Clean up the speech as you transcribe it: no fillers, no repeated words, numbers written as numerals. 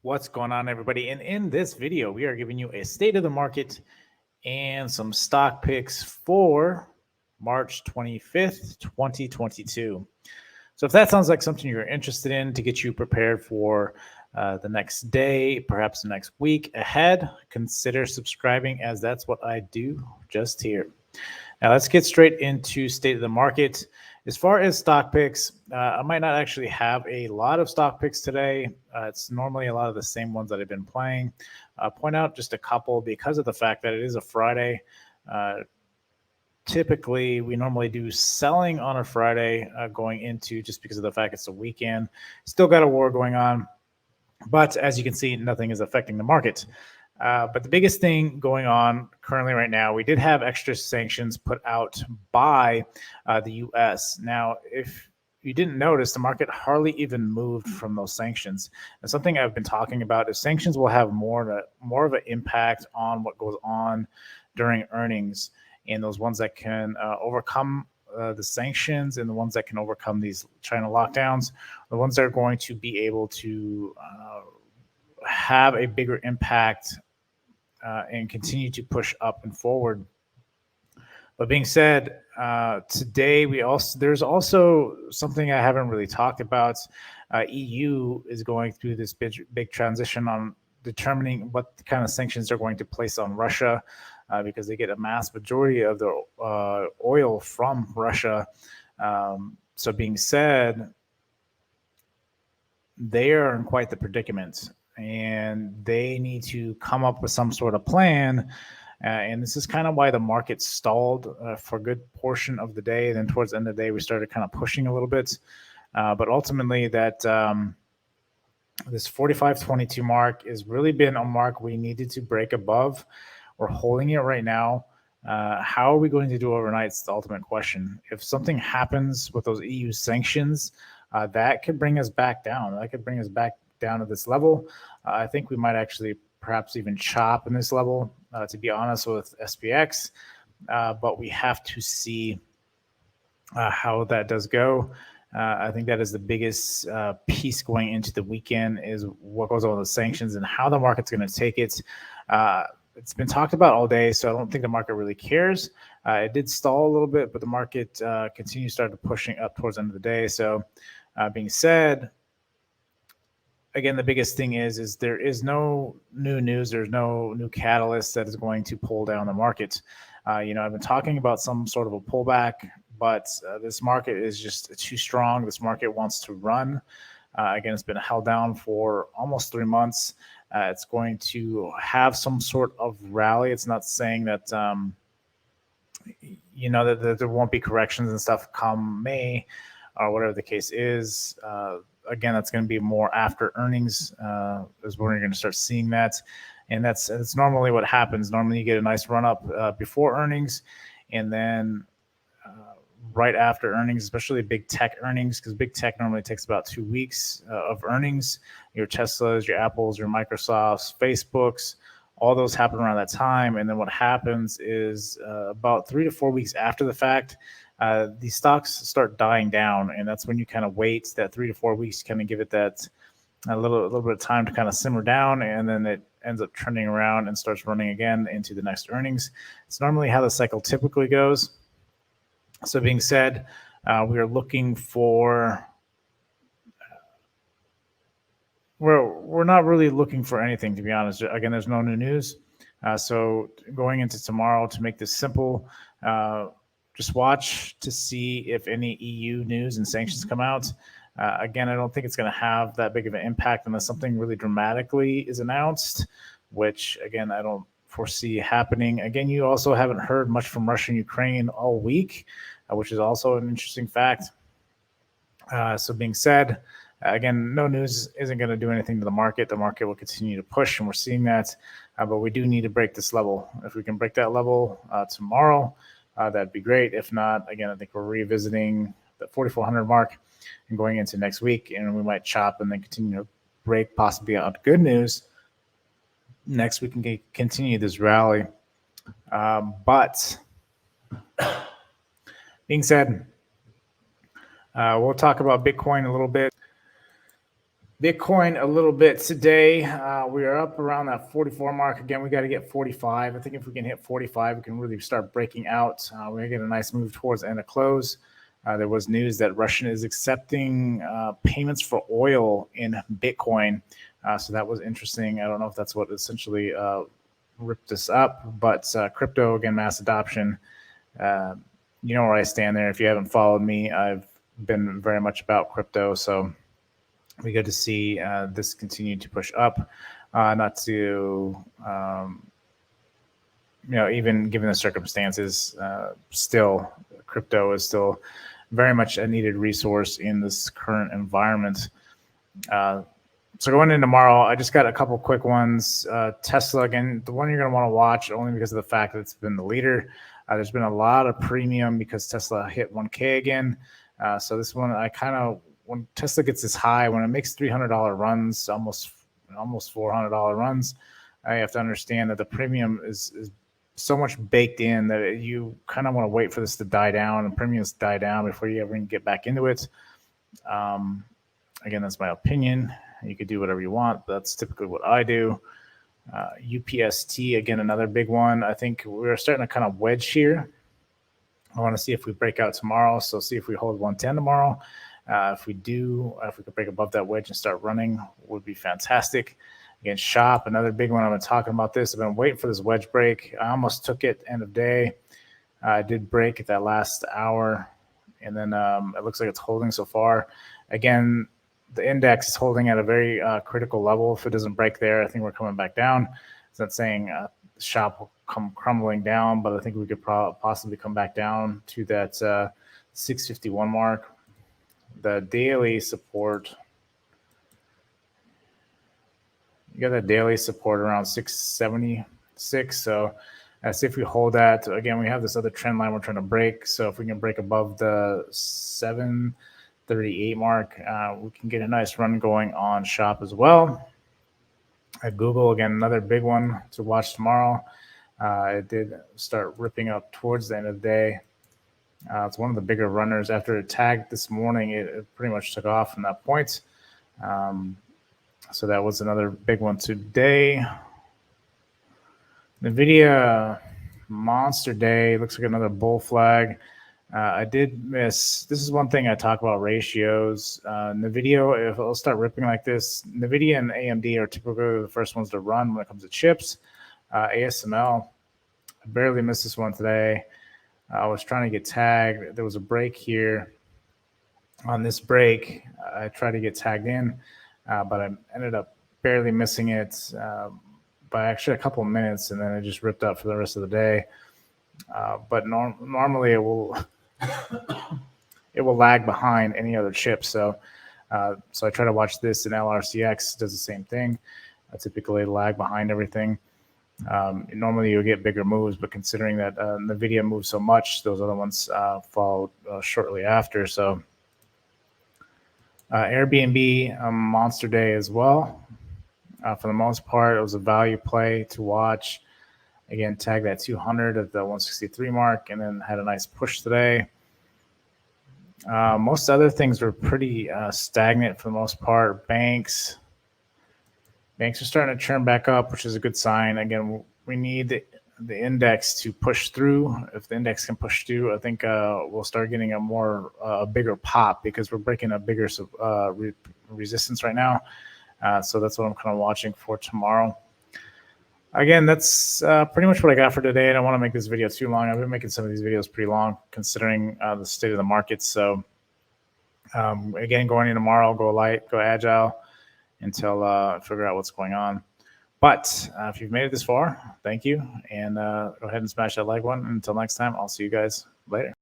What's going on, everybody? And in this video, we are giving you a state of the market and some stock picks for March 25th, 2022. So if that sounds like something you're interested in to get you prepared for the next day, perhaps the next week ahead, consider subscribing, as that's what I do just here. Now let's get straight into state of the market. As far as stock picks, I might not actually have a lot of stock picks today. It's normally a lot of the same ones that I've been playing. Point out just a couple because of the fact that it is a Friday. Typically, we normally do selling on a Friday going into, just because of the fact it's a weekend. Still got a war going on, but as you can see, nothing is affecting the market. But the biggest thing going on currently right now, we did have extra sanctions put out by the U.S. Now, if you didn't notice, the market hardly even moved from those sanctions. And something I've been talking about is sanctions will have more of an impact on what goes on during earnings, and those ones that can overcome the sanctions and the ones that can overcome these China lockdowns, the ones that are going to be able to have a bigger impact and continue to push up and forward. But being said, today there's also something I haven't really talked about. EU is going through this big transition on determining what kind of sanctions they're going to place on Russia, because they get a mass majority of their oil from Russia. So being said, they are in quite the predicament, and they need to come up with some sort of plan. And this is kind of why the market stalled for a good portion of the day. Then towards the end of the day, we started kind of pushing a little bit. But ultimately, that this 45.22 mark has really been a mark we needed to break above. We're holding it right now. How are we going to do overnight is the ultimate question. If something happens with those EU sanctions, that could bring us back down. That could bring us back down to this level. I think we might actually perhaps even chop in this level, to be honest, with SPX. But we have to see how that does go. I think that is the biggest piece going into the weekend, is what goes on with the sanctions and how the market's going to take it. It's been talked about all day, so I don't think the market really cares. It did stall a little bit, but the market continues started pushing up towards the end of the day. So being said, again, the biggest thing is there is no new news. There's no new catalyst that is going to pull down the market. I've been talking about some sort of a pullback, but this market is just too strong. This market wants to run. Again, it's been held down for almost 3 months. It's going to have some sort of rally. It's not saying that, that there won't be corrections and stuff come May or whatever the case is. Again, that's going to be more after earnings is when you're going to start seeing that. And that's normally what happens. Normally you get a nice run up before earnings, and then right after earnings, especially big tech earnings, because big tech normally takes about 2 weeks of earnings. Your Teslas, your Apples, your Microsofts, Facebooks, all those happen around that time. And then what happens is about 3 to 4 weeks after the fact, these stocks start dying down, and that's when you kind of wait that 3 to 4 weeks, kind of give it that a little bit of time to kind of simmer down, and then it ends up turning around and starts running again into the next earnings. It's normally how the cycle typically goes. So being said, we are looking for. We're not really looking for anything, to be honest. Again, there's no new news. So going into tomorrow, to make this simple, just watch to see if any EU news and sanctions come out. Again, I don't think it's going to have that big of an impact unless something really dramatically is announced, which, again, I don't foresee happening. Again, you also haven't heard much from Russia and Ukraine all week, which is also an interesting fact. So being said, again, no news isn't going to do anything to the market. The market will continue to push, and we're seeing that. But we do need to break this level. If we can break that level tomorrow, that'd be great. If not, again, I think we're revisiting the 4,400 mark and going into next week, and we might chop and then continue to break, possibly on good news. Next, we can continue this rally. But being said, we'll talk about Bitcoin a little bit. Bitcoin a little bit today. We are up around that 44 mark. Again, we got to get 45. I think if we can hit 45, we can really start breaking out. We're going to get a nice move towards the end of close. There was news that Russia is accepting payments for oil in Bitcoin. So that was interesting. I don't know if that's what essentially ripped this up, but crypto, again, mass adoption. You know where I stand there. If you haven't followed me, I've been very much about crypto. So we get to see this continue to push up, not to, even given the circumstances, still crypto is still very much a needed resource in this current environment. So going in tomorrow, I just got a couple quick ones. Tesla, again, the one you're going to want to watch only because of the fact that it's been the leader. There's been a lot of premium because Tesla hit 1K again. So this one, when Tesla gets this high, when it makes $300 runs, almost $400 runs, you have to understand that the premium is so much baked in that you kind of want to wait for this to die down and premiums die down before you ever get back into it. Again, that's my opinion. You could do whatever you want. That's typically what I do. UPST, again, another big one. I think we're starting to kind of wedge here. I want to see if we break out tomorrow. So see if we hold 110 tomorrow. If we could break above that wedge and start running, would be fantastic. Again, SHOP, another big one. I've been talking about this. I've been waiting for this wedge break. I almost took it end of day. I did break at that last hour, and then it looks like it's holding so far. Again, the index is holding at a very critical level. If it doesn't break there, I think we're coming back down. It's not saying SHOP will come crumbling down, but I think we could possibly come back down to that 651 mark. The daily support, you got that daily support around 676. So see if we hold that. Again, we have this other trend line we're trying to break. So if we can break above the 738 mark, we can get a nice run going on SHOP as well. At Google, again, another big one to watch tomorrow. It did start ripping up towards the end of the day. It's one of the bigger runners. After it tagged this morning, it pretty much took off from that point. So that was another big one today. NVIDIA monster day. Looks like another bull flag. I did miss. This is one thing I talk about ratios. NVIDIA, if it'll start ripping like this, NVIDIA and AMD are typically the first ones to run when it comes to chips. ASML, I barely missed this one today. I was trying to get tagged. There was a break here. On this break, I tried to get tagged in, but I ended up barely missing it by actually a couple of minutes, and then it just ripped up for the rest of the day. But normally it will it will lag behind any other chip. So I try to watch this, and LRCX does the same thing. I typically lag behind everything. Normally you'll get bigger moves, but considering that NVIDIA moves so much, those other ones followed shortly after. So Airbnb, monster day as well. For the most part, it was a value play to watch. Again, tag that 200 at the 163 mark, and then had a nice push today. Most other things were pretty stagnant for the most part. Banks are starting to churn back up, which is a good sign. Again, we need the index to push through. If the index can push through, I think we'll start getting a bigger pop, because we're breaking a bigger resistance right now. So that's what I'm kind of watching for tomorrow. Again, that's pretty much what I got for today. I don't want to make this video too long. I've been making some of these videos pretty long considering the state of the market. So again, going in tomorrow, go light, go agile until I figure out what's going on. But if you've made it this far, thank you. And go ahead and smash that like button. Until next time, I'll see you guys later.